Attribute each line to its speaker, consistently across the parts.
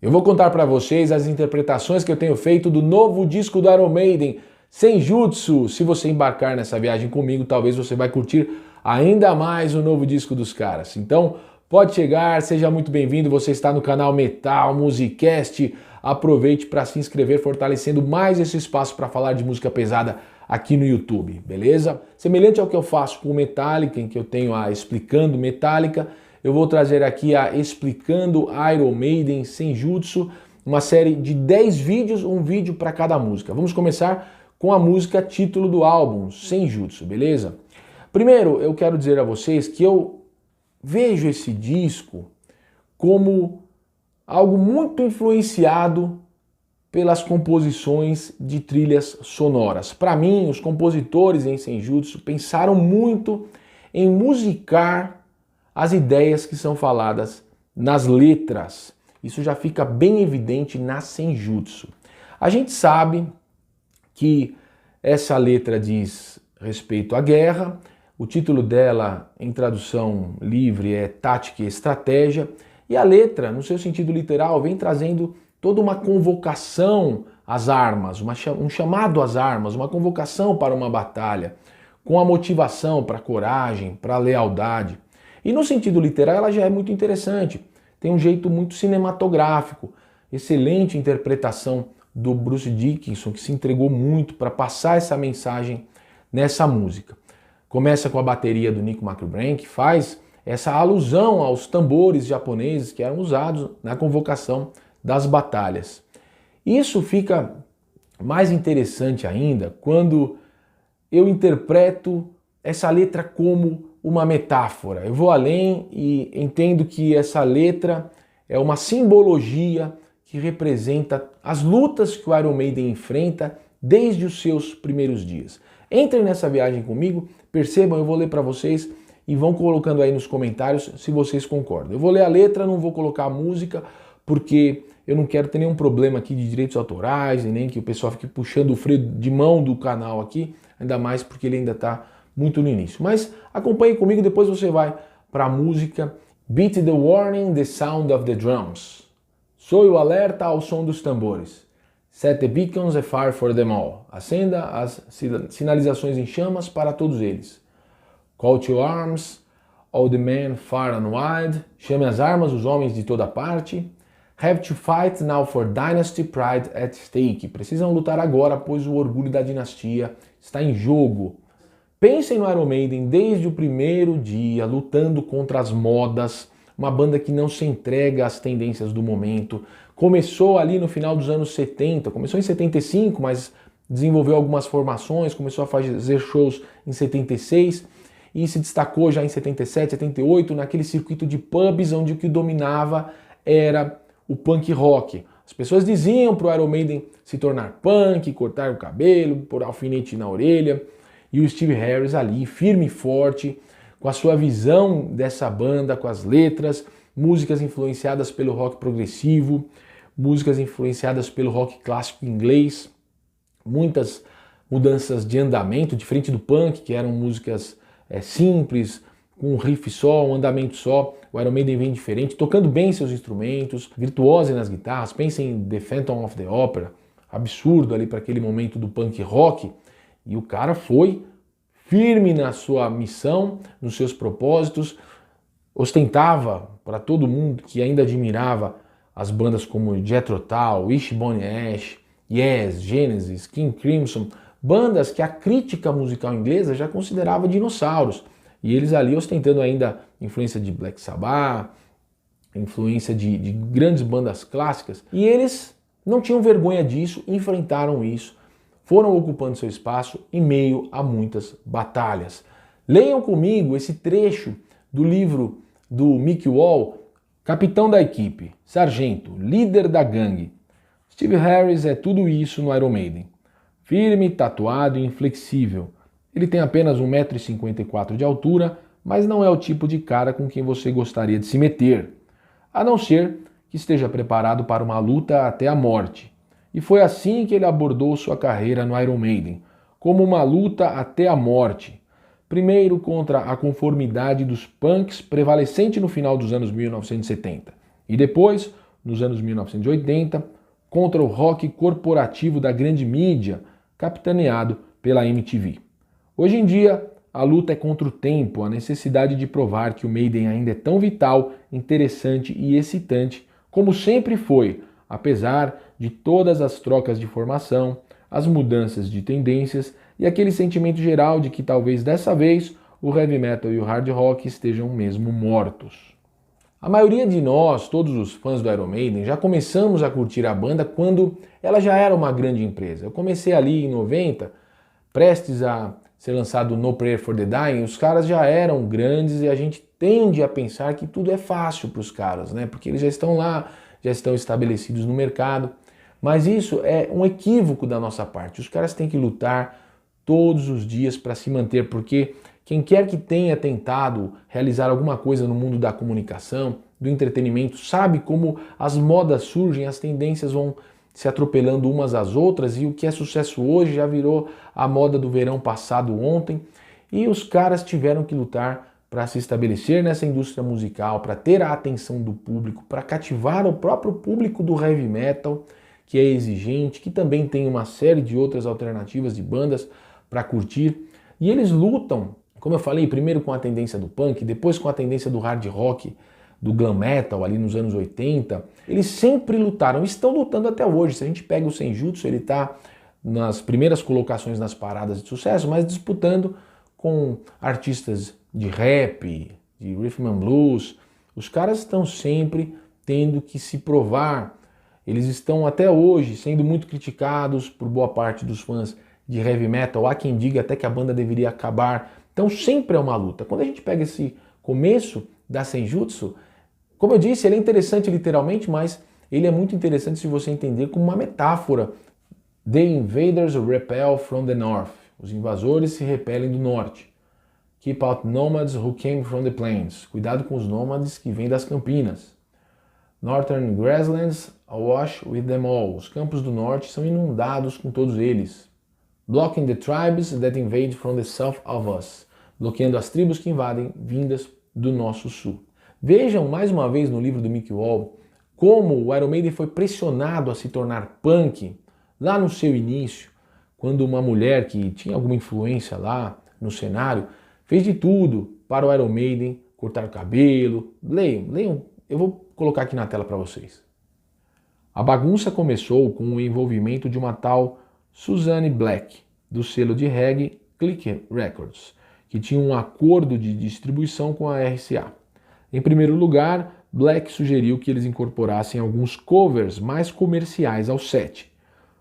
Speaker 1: Eu vou contar para vocês as interpretações que eu tenho feito do novo disco do Iron Maiden, Senjutsu. Se você embarcar nessa viagem comigo, talvez você vai curtir ainda mais o novo disco dos caras. Então, pode chegar, seja muito bem-vindo. Você está no canal Metal Musicast. Aproveite para se inscrever, fortalecendo mais esse espaço para falar de música pesada aqui no YouTube, beleza? Semelhante ao que eu faço com o Metallica, em que eu tenho a Explicando Metallica, eu vou trazer aqui a Explicando Iron Maiden Senjutsu, uma série de 10 vídeos, um vídeo para cada música. Vamos começar com a música título do álbum, Senjutsu, beleza? Primeiro, eu quero dizer a vocês que eu vejo esse disco como algo muito influenciado pelas composições de trilhas sonoras. Para mim, os compositores em Senjutsu pensaram muito em musicar as ideias que são faladas nas letras. Isso já fica bem evidente na Senjutsu. A gente sabe que essa letra diz respeito à guerra, o título dela, em tradução livre, é Tática e Estratégia, e a letra, no seu sentido literal, vem trazendo toda uma convocação às armas, um chamado às armas, uma convocação para uma batalha, com a motivação para a coragem, para a lealdade. E no sentido literal ela já é muito interessante, tem um jeito muito cinematográfico, excelente interpretação do Bruce Dickinson, que se entregou muito para passar essa mensagem nessa música. Começa com a bateria do Nick McBrain, que faz essa alusão aos tambores japoneses que eram usados na convocação das batalhas. Isso fica mais interessante ainda quando eu interpreto essa letra como uma metáfora. Eu vou além e entendo que essa letra é uma simbologia que representa as lutas que o Iron Maiden enfrenta desde os seus primeiros dias. Entrem nessa viagem comigo, percebam, eu vou ler para vocês e vão colocando aí nos comentários se vocês concordam. Eu vou ler a letra, não vou colocar a música, porque eu não quero ter nenhum problema aqui de direitos autorais, e nem que o pessoal fique puxando o freio de mão do canal aqui, ainda mais porque ele ainda está muito no início. Mas acompanhe comigo, depois você vai para a música Beat the Warning, the Sound of the Drums. Soe o alerta ao som dos tambores. Set the beacons afire for them all. Acenda as sinalizações em chamas para todos eles. Call to arms, all the men far and wide. Chame as armas os homens de toda parte. Have to fight now for dynasty pride at stake. Precisam lutar agora, pois o orgulho da dinastia está em jogo. Pensem no Iron Maiden desde o primeiro dia, lutando contra as modas, uma banda que não se entrega às tendências do momento. Começou ali no final dos anos 70, começou em 75, mas desenvolveu algumas formações, começou a fazer shows em 76 e se destacou já em 77, 78, naquele circuito de pubs onde o que dominava era o punk rock. As pessoas diziam para o Iron Maiden se tornar punk, cortar o cabelo, pôr alfinete na orelha. E o Steve Harris ali, firme e forte, com a sua visão dessa banda, com as letras, músicas influenciadas pelo rock progressivo, músicas influenciadas pelo rock clássico inglês, muitas mudanças de andamento, diferente do punk, que eram músicas simples, com um riff só, um andamento só. O Iron Maiden vem diferente, tocando bem seus instrumentos, virtuoso nas guitarras. Pensem em The Phantom of the Opera, absurdo ali para aquele momento do punk rock. E o cara foi firme na sua missão, nos seus propósitos, ostentava para todo mundo que ainda admirava as bandas como Jethro Tull, Wishbone Ash, Yes, Genesis, King Crimson, bandas que a crítica musical inglesa já considerava dinossauros. E eles ali ostentando ainda influência de Black Sabbath, influência de grandes bandas clássicas. E eles não tinham vergonha disso, enfrentaram isso, foram ocupando seu espaço em meio a muitas batalhas. Leiam comigo esse trecho do livro do Mick Wall, capitão da equipe, sargento, líder da gangue. Steve Harris é tudo isso no Iron Maiden. Firme, tatuado e inflexível. Ele tem apenas 1,54 m de altura, mas não é o tipo de cara com quem você gostaria de se meter, a não ser que esteja preparado para uma luta até a morte. E foi assim que ele abordou sua carreira no Iron Maiden, como uma luta até a morte. Primeiro contra a conformidade dos punks prevalecente no final dos anos 1970, e depois nos anos 1980 contra o rock corporativo da grande mídia, capitaneado pela MTV. Hoje em dia, a luta é contra o tempo, a necessidade de provar que o Maiden ainda é tão vital, interessante e excitante como sempre foi, apesar de todas as trocas de formação, as mudanças de tendências e aquele sentimento geral de que talvez dessa vez o heavy metal e o hard rock estejam mesmo mortos. A maioria de nós, todos os fãs do Iron Maiden, já começamos a curtir a banda quando ela já era uma grande empresa. Eu comecei ali em 90, prestes a ser lançado No Prayer for the Dying, os caras já eram grandes e a gente tende a pensar que tudo é fácil para os caras, né? Porque eles já estão lá, já estão estabelecidos no mercado. Mas isso é um equívoco da nossa parte. Os caras têm que lutar todos os dias para se manter, porque quem quer que tenha tentado realizar alguma coisa no mundo da comunicação, do entretenimento, sabe como as modas surgem, as tendências vão se atropelando umas às outras e o que é sucesso hoje já virou a moda do verão passado ontem e os caras tiveram que lutar para se estabelecer nessa indústria musical, para ter a atenção do público, para cativar o próprio público do heavy metal, que é exigente, que também tem uma série de outras alternativas de bandas para curtir. E eles lutam, como eu falei, primeiro com a tendência do punk, depois com a tendência do hard rock, do glam metal ali nos anos 80. Eles sempre lutaram, estão lutando até hoje. Se a gente pega o Senjutsu, ele está nas primeiras colocações nas paradas de sucesso, mas disputando com artistas de rap, de rhythm and blues. Os caras estão sempre tendo que se provar. Eles estão até hoje sendo muito criticados por boa parte dos fãs de heavy metal. Há quem diga até que a banda deveria acabar. Então sempre é uma luta. Quando a gente pega esse começo da Senjutsu, como eu disse, ele é interessante literalmente, mas ele é muito interessante se você entender como uma metáfora. The invaders repel from the north. Os invasores se repelem do norte. Keep out nomads who came from the plains. Cuidado com os nômades que vêm das campinas. Northern grasslands awash with them all. Os campos do norte são inundados com todos eles. Blocking the tribes that invade from the south of us. Bloqueando as tribos que invadem vindas do nosso sul. Vejam mais uma vez no livro do Mick Wall como o Iron Maiden foi pressionado a se tornar punk lá no seu início, quando uma mulher que tinha alguma influência lá no cenário fez de tudo para o Iron Maiden cortar o cabelo. Leiam, eu vou colocar aqui na tela para vocês. A bagunça começou com o envolvimento de uma tal Suzanne Black, do selo de reggae Click Records, que tinha um acordo de distribuição com a RCA. Em primeiro lugar, Black sugeriu que eles incorporassem alguns covers mais comerciais ao set.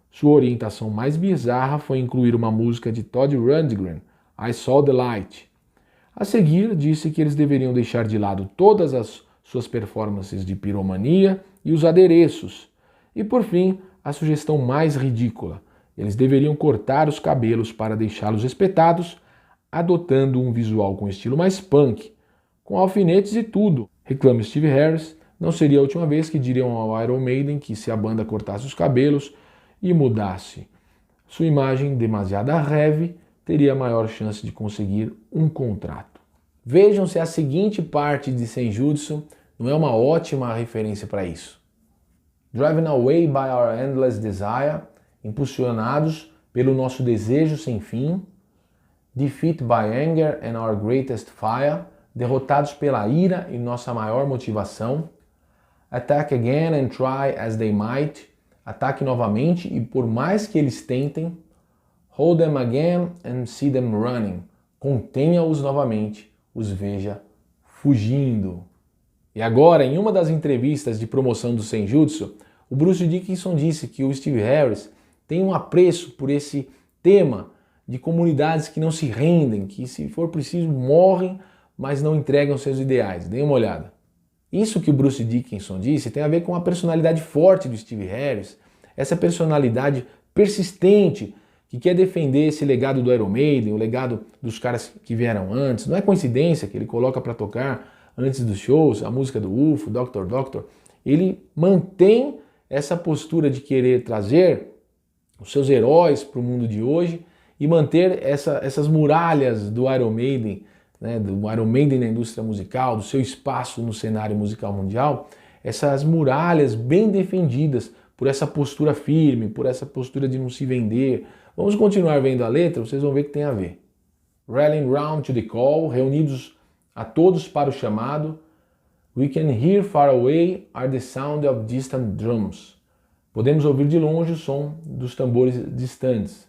Speaker 1: Sua orientação mais bizarra foi incluir uma música de Todd Rundgren, I Saw the Light. A seguir, disse que eles deveriam deixar de lado todas as suas performances de piromania e os adereços. E por fim, a sugestão mais ridícula. Eles deveriam cortar os cabelos para deixá-los espetados, adotando um visual com estilo mais punk, com alfinetes e tudo. Reclama Steve Harris, não seria a última vez que diriam ao Iron Maiden que se a banda cortasse os cabelos e mudasse sua imagem demasiado heavy, teria maior chance de conseguir um contrato. Vejam se a seguinte parte de Senjutsu não é uma ótima referência para isso. Driven away by our endless desire, impulsionados pelo nosso desejo sem fim, defeat by anger and our greatest fire, derrotados pela ira e nossa maior motivação, attack again and try as they might, ataque novamente e por mais que eles tentem, hold them again and see them running, contenha-os novamente, os veja fugindo. E agora, em uma das entrevistas de promoção do Senjutsu, o Bruce Dickinson disse que o Steve Harris tem um apreço por esse tema de comunidades que não se rendem, que se for preciso morrem, mas não entregam seus ideais. Deem uma olhada. Isso que o Bruce Dickinson disse tem a ver com a personalidade forte do Steve Harris, essa personalidade persistente que quer defender esse legado do Iron Maiden, o legado dos caras que vieram antes. Não é coincidência que ele coloca para tocar antes dos shows a música do UFO, Doctor Doctor. Ele mantém essa postura de querer trazer os seus heróis para o mundo de hoje e manter essas muralhas do Iron Maiden, né, do Iron Maiden na indústria musical, do seu espaço no cenário musical mundial, essas muralhas bem defendidas por essa postura firme, por essa postura de não se vender. Vamos continuar vendo a letra, vocês vão ver que tem a ver. Rallying round to the call, reunidos a todos para o chamado. We can hear far away are the sound of distant drums. Podemos ouvir de longe o som dos tambores distantes.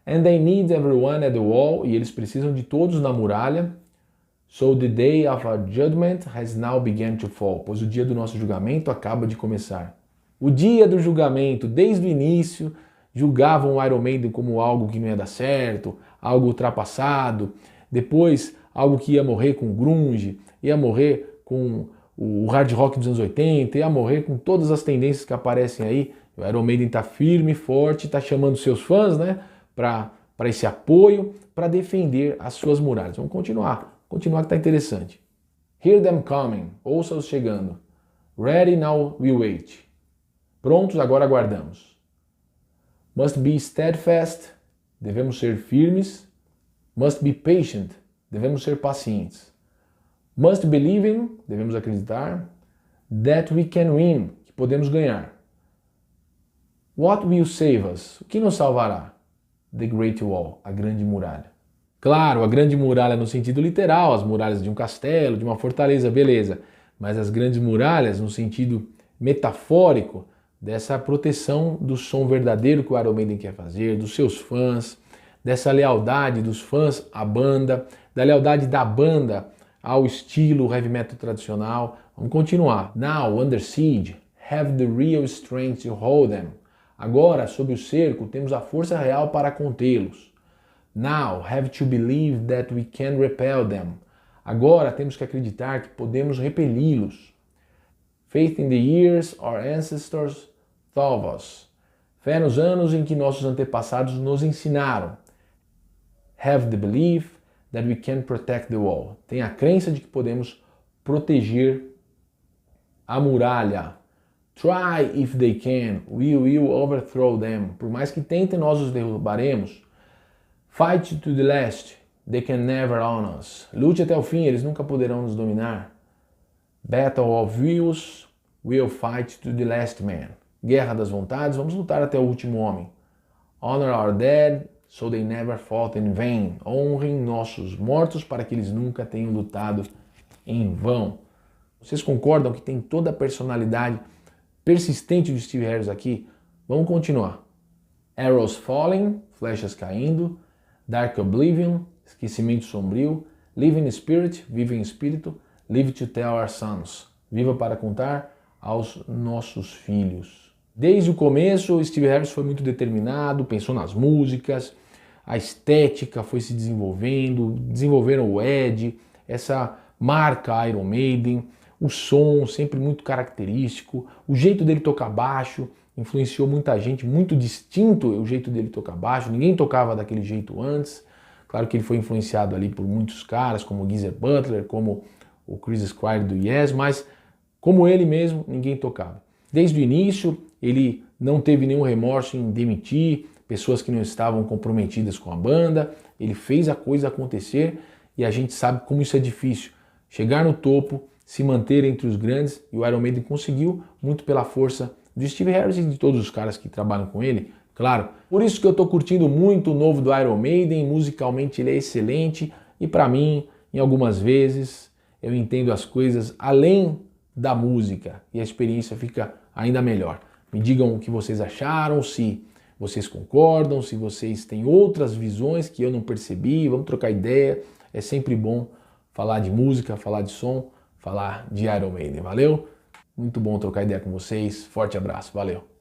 Speaker 1: And they need everyone at the wall, e eles precisam de todos na muralha. So the day of our judgment has now begun to fall, pois o dia do nosso julgamento acaba de começar. O dia do julgamento, desde o início, julgavam o Iron Maiden como algo que não ia dar certo, algo ultrapassado, depois algo que ia morrer com grunge, ia morrer com o hard rock dos anos 80, ia morrer com todas as tendências que aparecem aí. O Iron Maiden está firme, forte, está chamando seus fãs, né, para esse apoio, para defender as suas muralhas. Vamos continuar que está interessante. Hear them coming, ouça-os chegando. Ready, now we wait. Prontos, agora aguardamos. Must be steadfast, devemos ser firmes. Must be patient, devemos ser pacientes. Must believe in, devemos acreditar. That we can win, que podemos ganhar. What will save us? O que nos salvará? The Great Wall, a grande muralha. Claro, a grande muralha no sentido literal, as muralhas de um castelo, de uma fortaleza, beleza. Mas as grandes muralhas no sentido metafórico, dessa proteção do som verdadeiro que o Iron Maiden quer fazer, dos seus fãs, dessa lealdade dos fãs à banda, da lealdade da banda ao estilo heavy metal tradicional. Vamos continuar. Now, under siege, have the real strength to hold them. Agora, sob o cerco, temos a força real para contê-los. Now, have to believe that we can repel them. Agora, temos que acreditar que podemos repeli-los. Faith in the years our ancestors taught us. Fé nos anos em que nossos antepassados nos ensinaram. Have the belief that we can protect the wall. Tem a crença de que podemos proteger a muralha. Try if they can, we will overthrow them. Por mais que tentem, nós os derrubaremos. Fight to the last, they can never own us. Lute até o fim, eles nunca poderão nos dominar. Battle of Wills, we'll fight to the last man. Guerra das vontades, vamos lutar até o último homem. Honor our dead, so they never fought in vain. Honrem nossos mortos para que eles nunca tenham lutado em vão. Vocês concordam que tem toda a personalidade persistente de Steve Harris aqui? Vamos continuar. Arrows falling, flechas caindo. Dark Oblivion, esquecimento sombrio. Live in Spirit, vive em espírito. Live to tell our sons, viva para contar aos nossos filhos. Desde o começo, Steve Harris foi muito determinado, pensou nas músicas, a estética foi se desenvolvendo, desenvolveram o Ed, essa marca Iron Maiden, o som sempre muito característico, o jeito dele tocar baixo influenciou muita gente, muito distinto o jeito dele tocar baixo, ninguém tocava daquele jeito antes. Claro que ele foi influenciado ali por muitos caras, como o Geezer Butler, como o Chris Squire do Yes, mas como ele mesmo, ninguém tocava. Desde o início, ele não teve nenhum remorso em demitir pessoas que não estavam comprometidas com a banda, ele fez a coisa acontecer e a gente sabe como isso é difícil. Chegar no topo, se manter entre os grandes, e o Iron Maiden conseguiu muito pela força do Steve Harris e de todos os caras que trabalham com ele, claro. Por isso que eu estou curtindo muito o novo do Iron Maiden, musicalmente ele é excelente e para mim, em algumas vezes, eu entendo as coisas além da música e a experiência fica ainda melhor. Me digam o que vocês acharam, se vocês concordam, se vocês têm outras visões que eu não percebi, vamos trocar ideia. É sempre bom falar de música, falar de som, falar de Iron Maiden, valeu? Muito bom trocar ideia com vocês, forte abraço, valeu!